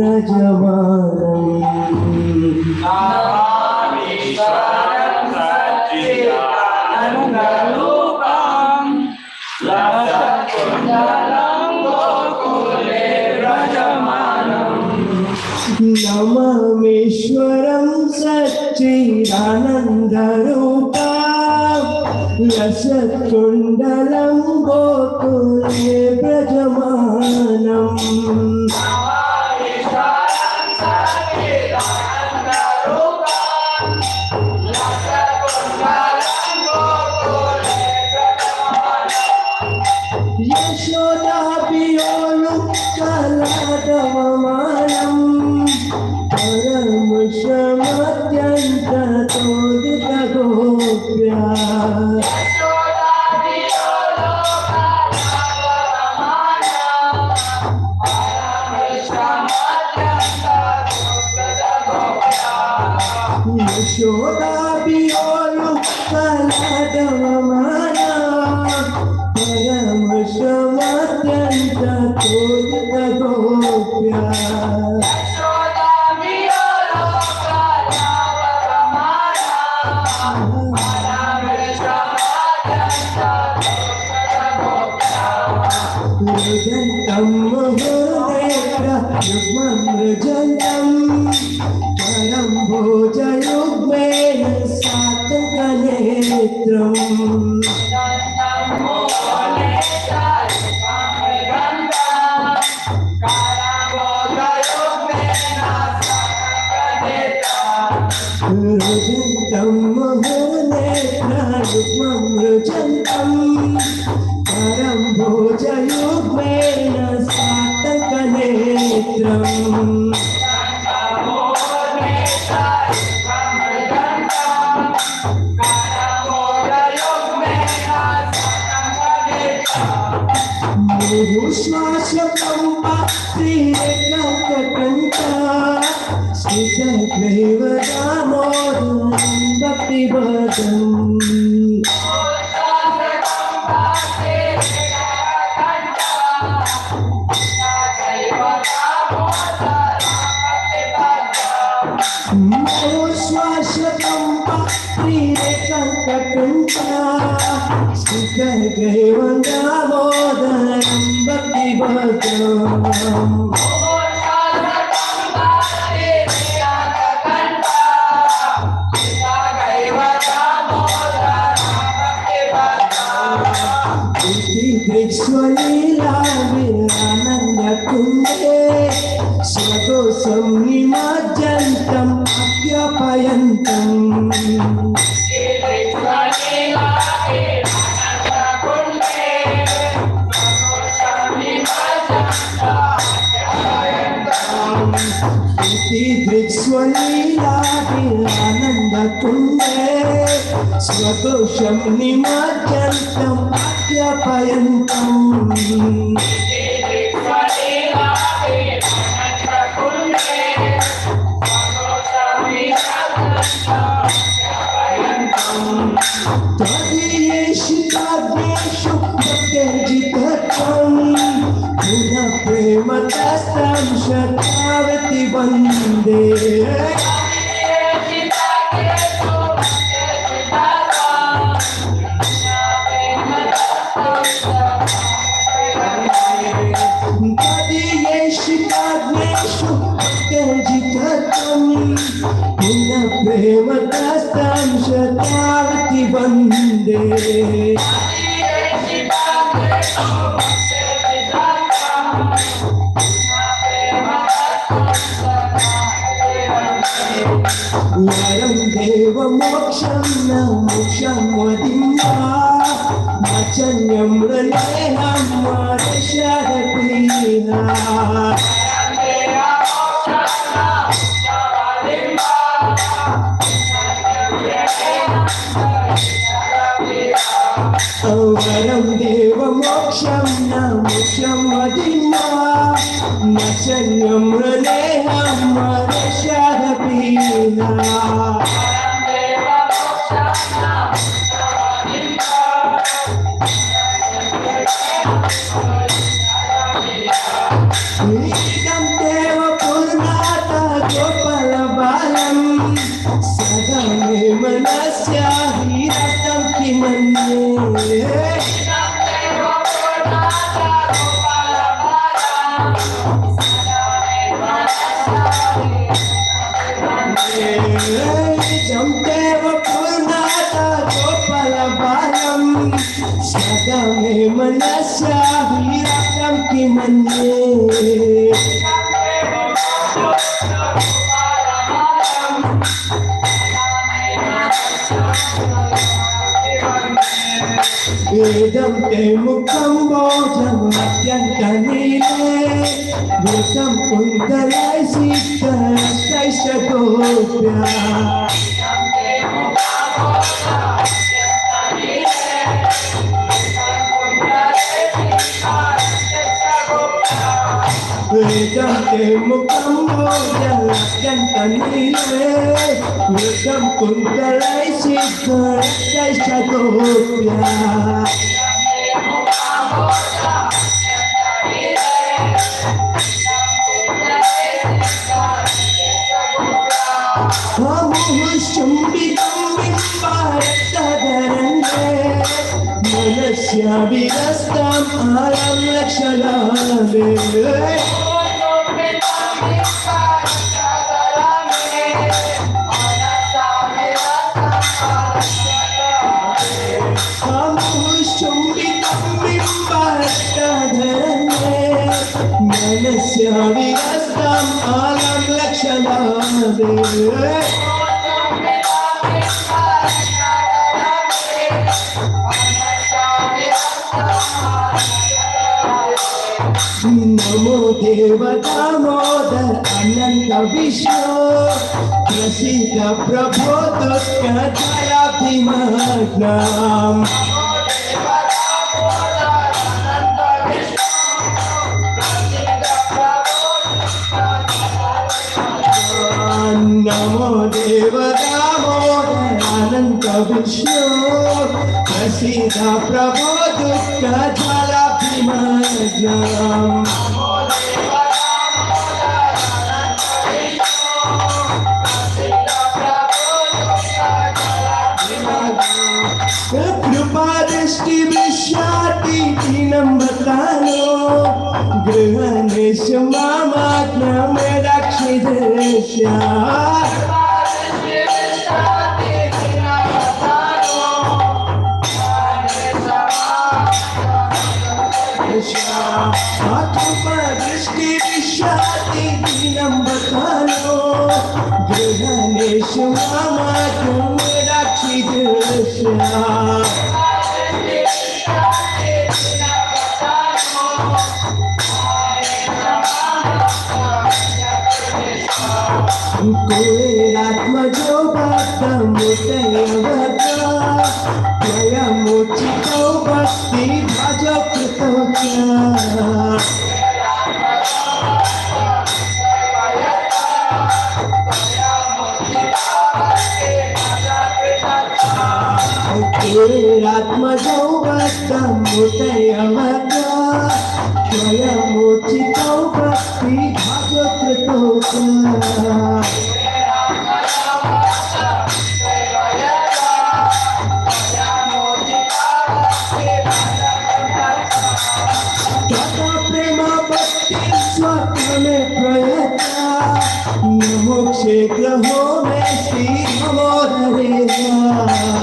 వ్రజమానం నమమేశ్వరం సచ్చిదానందరూపం లసత్కుండలం గోకులే వ్రజమానం యశోదాపియోలు కళాటవమానం పరమశమత్యంత తోదిత గోప్యా యశోదాపియోలు కళాటవమానం పరమశమత్యంత తోదిత గోప్యా మృజంతం ముహుర్నేత్ర యుగ్మం మృజంతం పరం భోజయుగ్మేన సాత్కనేత్రం మృజంతం ముహుర్నేత్ర యుగ్మం మృజంతం పరం భోజయుగ్మేన సాత్కనేత్రం ముహుశ్వాసకంప శ్రీరేఖకంఠ శ్రీకైవ దామోదరం భక్తిపదం శ్వాసకంప శ్రీరేఖకంఠ శ్రీకైవ దామోదరం భక్తిపదం దృక్స్వలీలా విరానందకుండే స్వదోషం నిమజ్జంతం అప్యపయంతం దృక్స్వలీలా విరానందకుండే స్వదోషం నిమజ్జంతం అప్యపయంతం తదీయేషితాగ్నేషు ప్రత్యజితత్వం పునః ప్రేమతస్తం శతావతి వందే తదీయేషితాగ్నేషు ప్రత్యజితత్వం పునః ప్రేమతస్తం శతావతి వందే వరం దేవ మోక్షం న మోక్షం వదిమా మచన్యం రణేహం వరషరతీనా వరం దేవ మోక్షం న మోక్షం వదిమా మచన్యం రణేహం వరషరతీనా నీకం దేవ పూర్ణ Jamtev Purnata Gopala Balam Sadame Manasya Virakam Kimanye Vedam te mukham bojam atyanta nile Vesam kuntalai sikha kaisa gopya Vedam te mukham bojam atyanta nile Vesam kuntalai sikha kaisa gopya Amuhushumbitam Vimbaratadharande Manasya Virastam Alam Lakshalame Amuhushumbitam Vimbaratadharande Manasya Virastam Alam Lakshalame Namo Deva Damodar Ananta Vishnu Prasida Prabhu Dushka Dharabhimagnam Namo Deva Damodar Ananta Vishnu Prasida Prabhu Dushka Dharabhimagnam Kripadishti Vishyati Dinam Bhatano Grihanesha Mamatna Medakshidesha Kripadishti Vishyati Dinam Bhatano Grihanesha Mamatna Medakshidesha Kuratmajo Bhakta Mutaya Bhakta Jaya Muchito Bhakti Bhaja Kritokya Kuratmajo Bhakta Mutaya Bhakta Jaya Muchito Bhakti Bhaja Kritokya Graho mein Shri Damodharega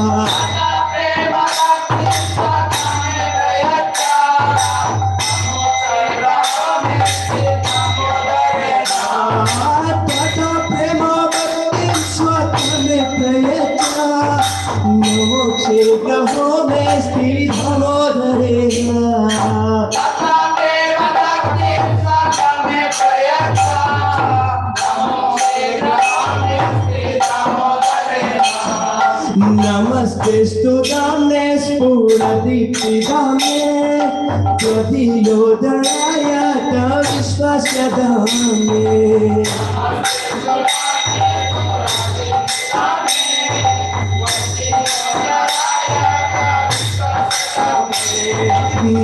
Tata Prema Bhakti Swatame Prayata Namo Mokshe Graho mein Shri Damodharega Namaste Studane Spuradipti Dame Pradiyodharaya Vishwasya Dame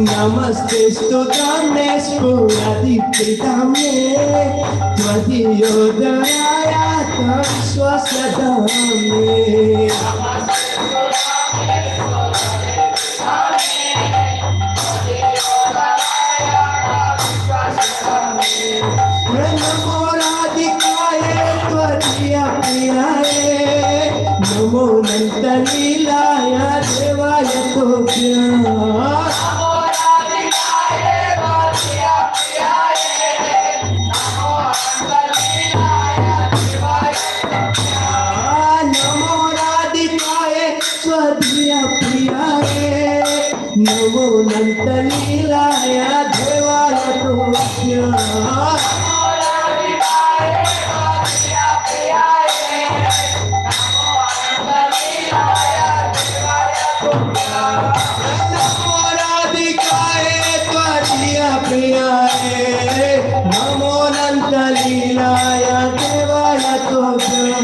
Namaste Studane Spuradipti Dame Pradiyodharaya Vishwasya Dame Namo Radhika नमोनंत लीलाय देवाय तोभ्यः नमो राधिकाय स्वधिय प्रियाय नमो नंत लीलाय देवाय तोभ्यः नमो राधिकाय स्वधिय प्रियाय नमो नंत लीलाय देवाय तोभ्यः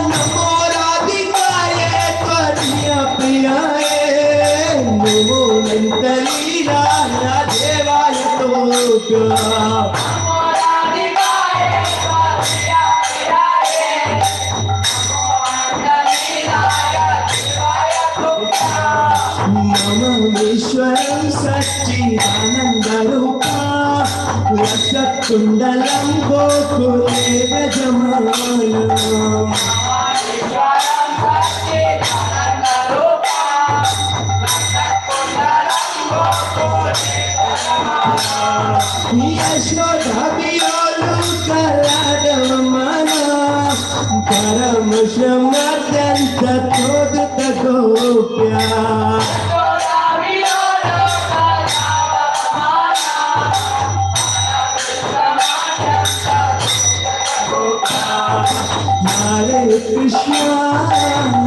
नमो राधिकाय त्वदीय प्रियाय नमो नंत लीलाय देवाय तोभ्यः नमः सच्चिदानन्दरूपा रसकुण्डलं गोकुले व्रजमानम् यशोधवियोलुकलाडवमना परमश्रमत्यन्ततोदुतगोप्या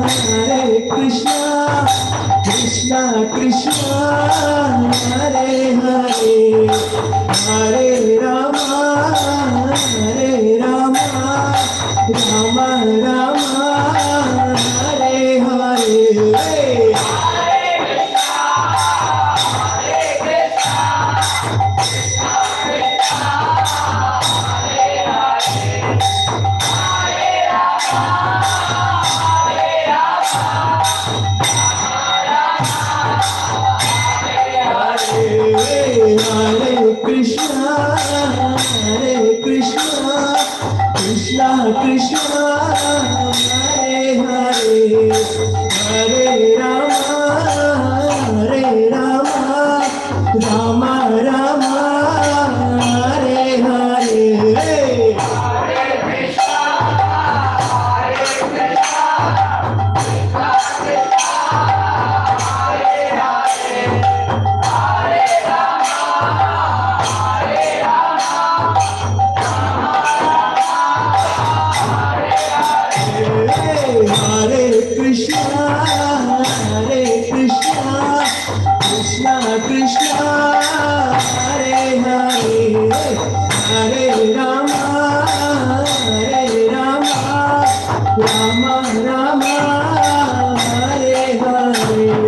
Hare Krishna, Krishna Krishna, Hare Hare, Hare Rama, Rama Rama, Hare Hare. Hare Krishna, Krishna Krishna, Hare Hare, Hare Rama, Rama Rama, Hare Hare. Hare Krishna, Krishna Krishna, Hare Hare, Hare Rama, Rama Rama, Hare Hare.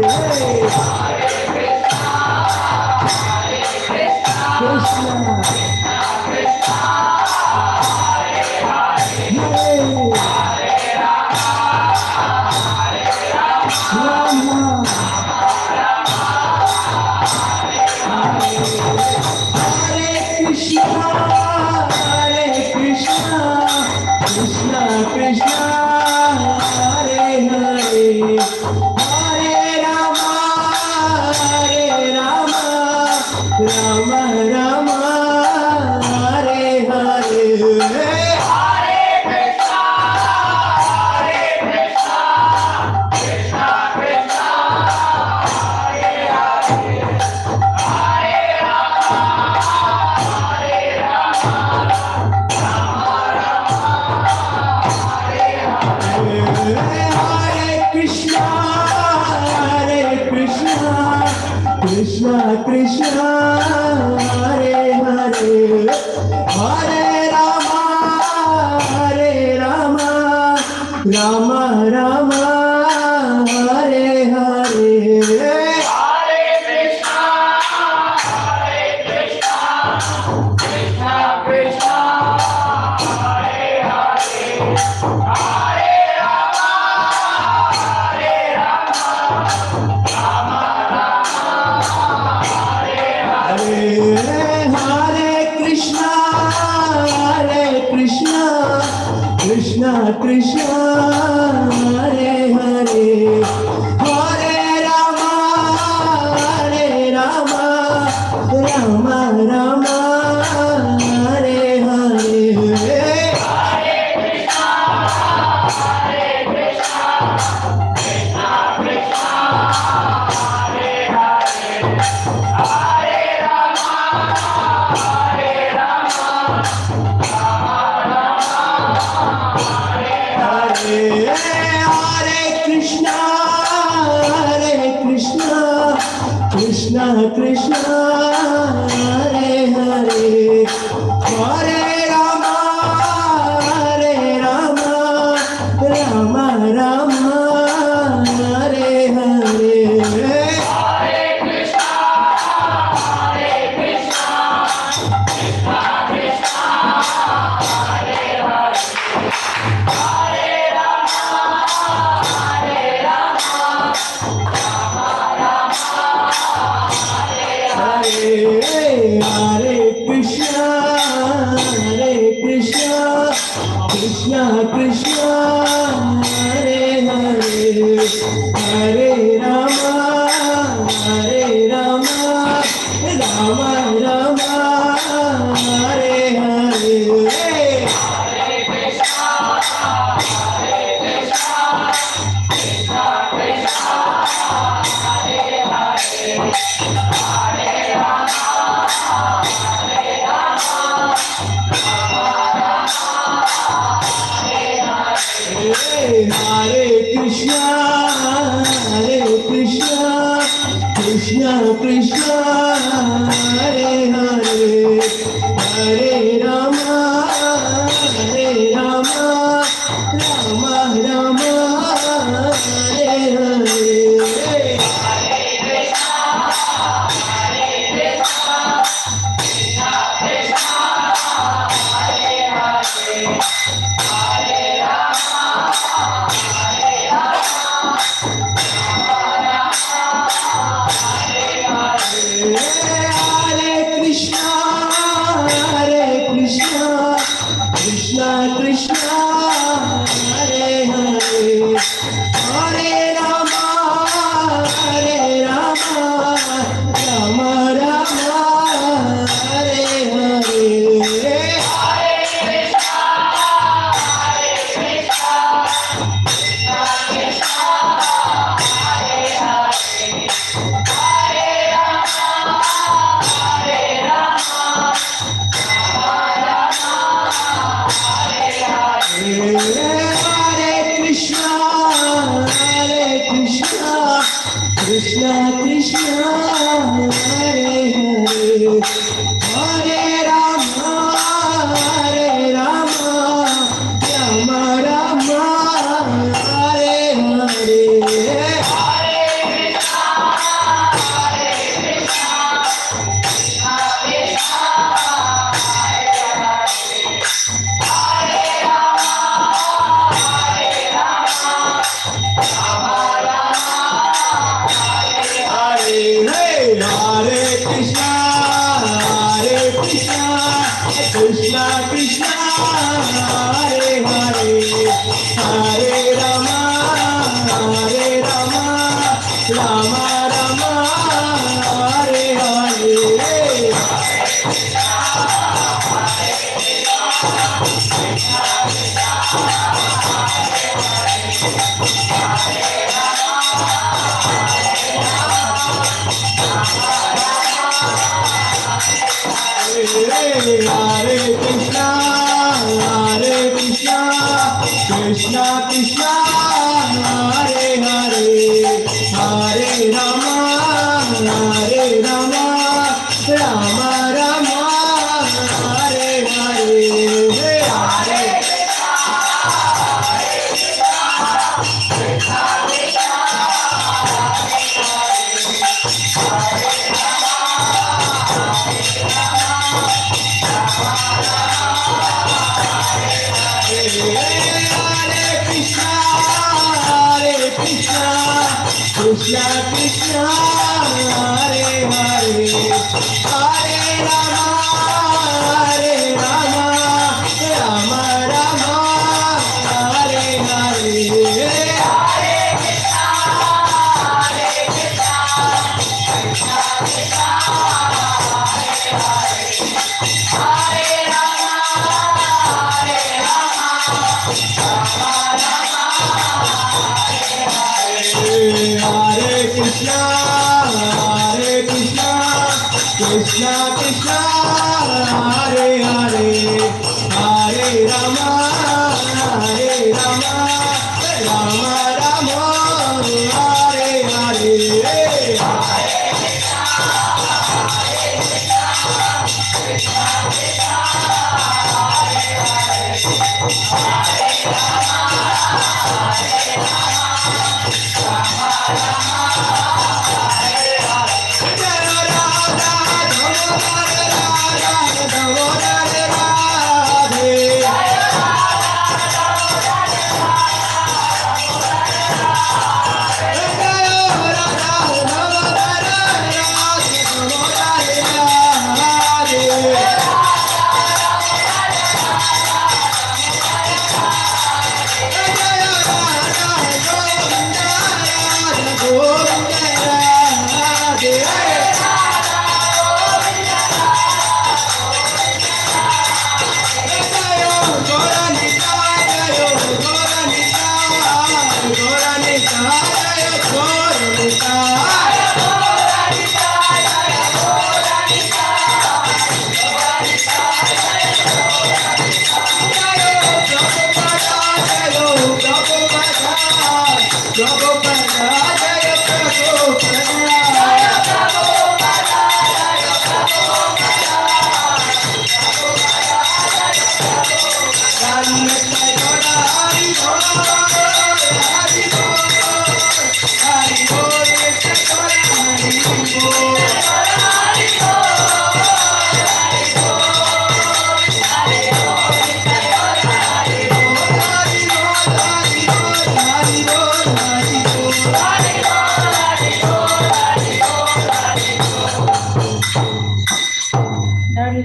Krishna Krishna Krishna, Hare Hare, Hare Rama, Rama Rama, Hare Hare. Krishna Krishna, Hare Hare, Hare Rama, Rama Rama, Hare Hare. Hare Krishna, Krishna Krishna, Hare Hare, Hare Rama, Rama Rama, Hare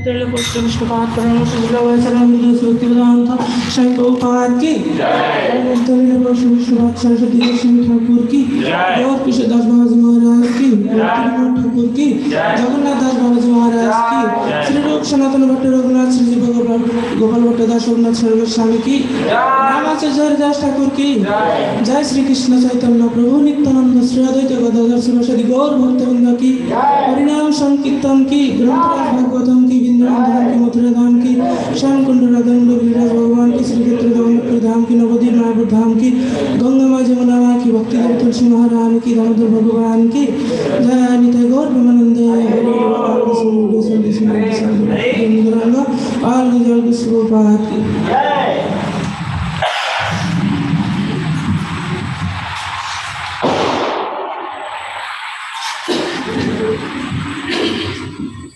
Teleportation Shabbat Paramus Gravasana Sukhivedanta Sai Prabhupada ki Teleportation Shabbat Saraswati Goswami Thakur ki Gaur Kishore Das Babaji Maharaj ki Bhaktivinoda Thakur ki Jagannath Das Babaji Maharaj ki Sri Rup Sanatana Bhatta Raghunath Sri Gopal Bhatta Das Raghunath Saraswati Swami ki Ramachandra Das Thakur ki Jai Sri Krishna Chaitanya Prabhu Nityananda Sri Advaita Gadadhar Sivasadi Gaur Bhaktivinoda ki Harinam Sankirtan ki Granth Bhagavatam की वृंदावन की मथुरा धाम की श्याम कुंड राधाम गिरिराज भगवान की श्री क्षेत्र धाम की नवदीप महापुर धाम की गंगा माँ जमुना माँ की भक्ति देव तुलसी महारानी की दामोदर भगवान की जय नित्य गौर Premanand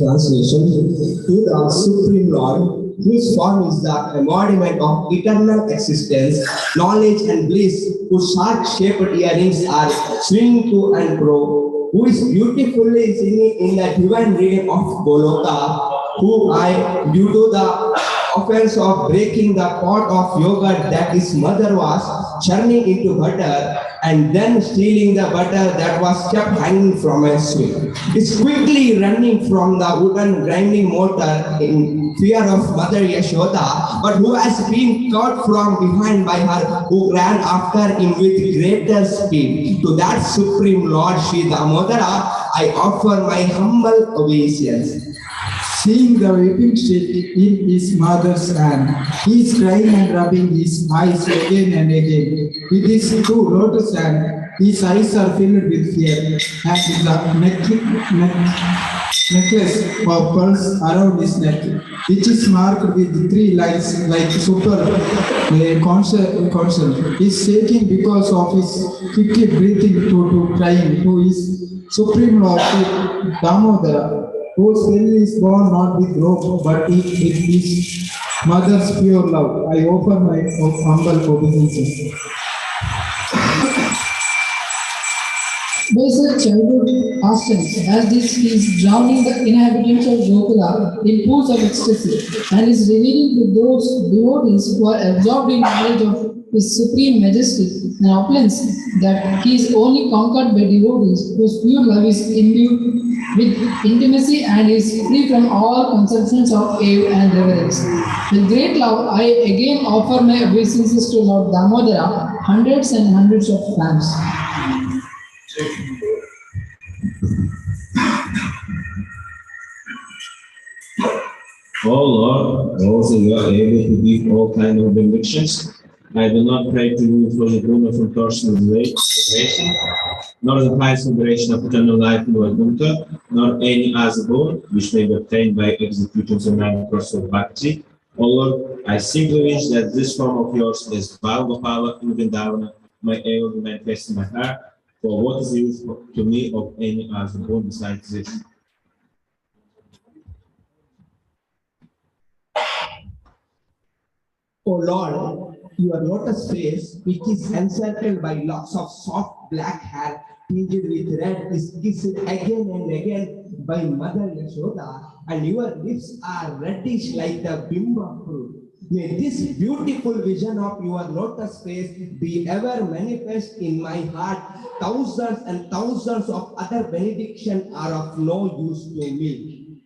Translation: To the Supreme Lord, whose form is the embodiment of eternal existence, knowledge and bliss, whose shark-shaped earrings are swinging to and fro, who is beautifully singing in the divine rhythm of Goloka, who I, due to the offense of breaking the pot of yogurt that his mother was churning into butter, and then stealing the butter that was kept hanging from a swing, is quickly running from the wooden grinding motor in fear of Mother Yashoda, but who has been caught from behind by her, who ran after him with greater speed. To that Supreme Lord Sri Damodara, I offer my humble obeisance. Seeing the weeping stick in his mother's hand, he is crying and rubbing his eyes again and again. With his two lotus hands, his eyes are filled with fear, and the necklace of pearls around his neck, which is marked with three lines like super console, is shaking because of his quickly breathing to crying to his Supreme Lord Damodara, whose belly is born not with rope, but with his mother's pure love. I offer my humble obeisances. By such childhood pastimes as this, he is drowning the inhabitants of Gokula in pools of ecstasy and is revealing to those devotees who are absorbed in knowledge of his supreme majesty and opulence that he is only conquered by devotees whose pure love is imbued with intimacy and is free from all conceptions of awe and reverence. With great love, I again offer my obeisances to Lord Damodara, hundreds and hundreds of times. Oh Lord, also you are able to give all kinds of benedictions. I do not pray to you for the boon of impersonal liberation, nor the highest liberation of eternal life in Vaikuntha, nor any other boon which may be obtained by executing the nine course of bhakti. O Lord, I simply wish that this form of yours is Bhagavapala in Vrindavana may ever be manifest in my heart, for what is the use to me of any other boon besides this? O Lord, your lotus face, which is encircled by locks of soft black hair tinged with red, is kissed again and again by Mother Yashoda, and your lips are reddish like the bimba fruit. May this beautiful vision of your lotus face be ever manifest in my heart. Thousands and thousands of other benedictions are of no use to me.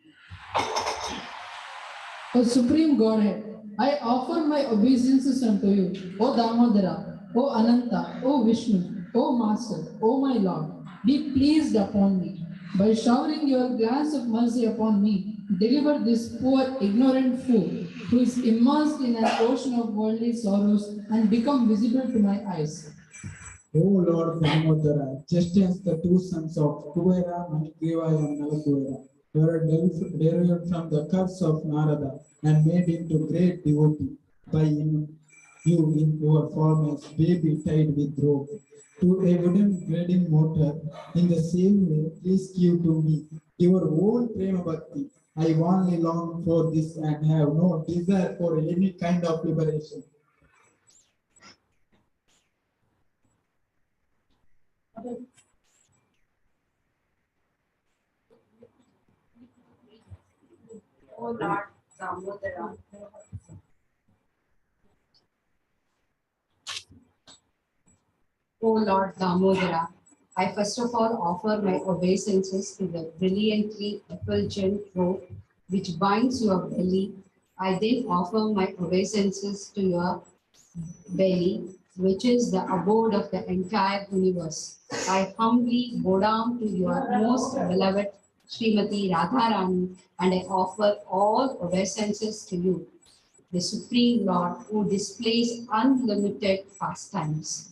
O Supreme Godhead, I offer my obeisances unto you, O Damodara, O Ananta, O Vishnu, O Master, O my Lord. Be pleased upon me. By showering your glance of mercy upon me, deliver this poor ignorant fool who is immersed in an ocean of worldly sorrows and become visible to my eyes. O Lord Damodara, just as the two sons of Kuvera, Manikeva and Nalakuvera were derived from the curse of Narada and made into great devotee by you in your form as baby tied with rope to a wooden grading motor. In the same way, please give to me your own prema bhakti. I only long for this and have no desire for any kind of liberation. O Lord Damodara. O Lord Damodara, I first of all offer my obeisances to the brilliantly effulgent robe which binds your belly. I then offer my obeisances to your belly, which is the abode of the entire universe. I humbly bow down to your most beloved Srimati Radharani, and I offer all obeisances to you, the Supreme Lord who displays unlimited pastimes.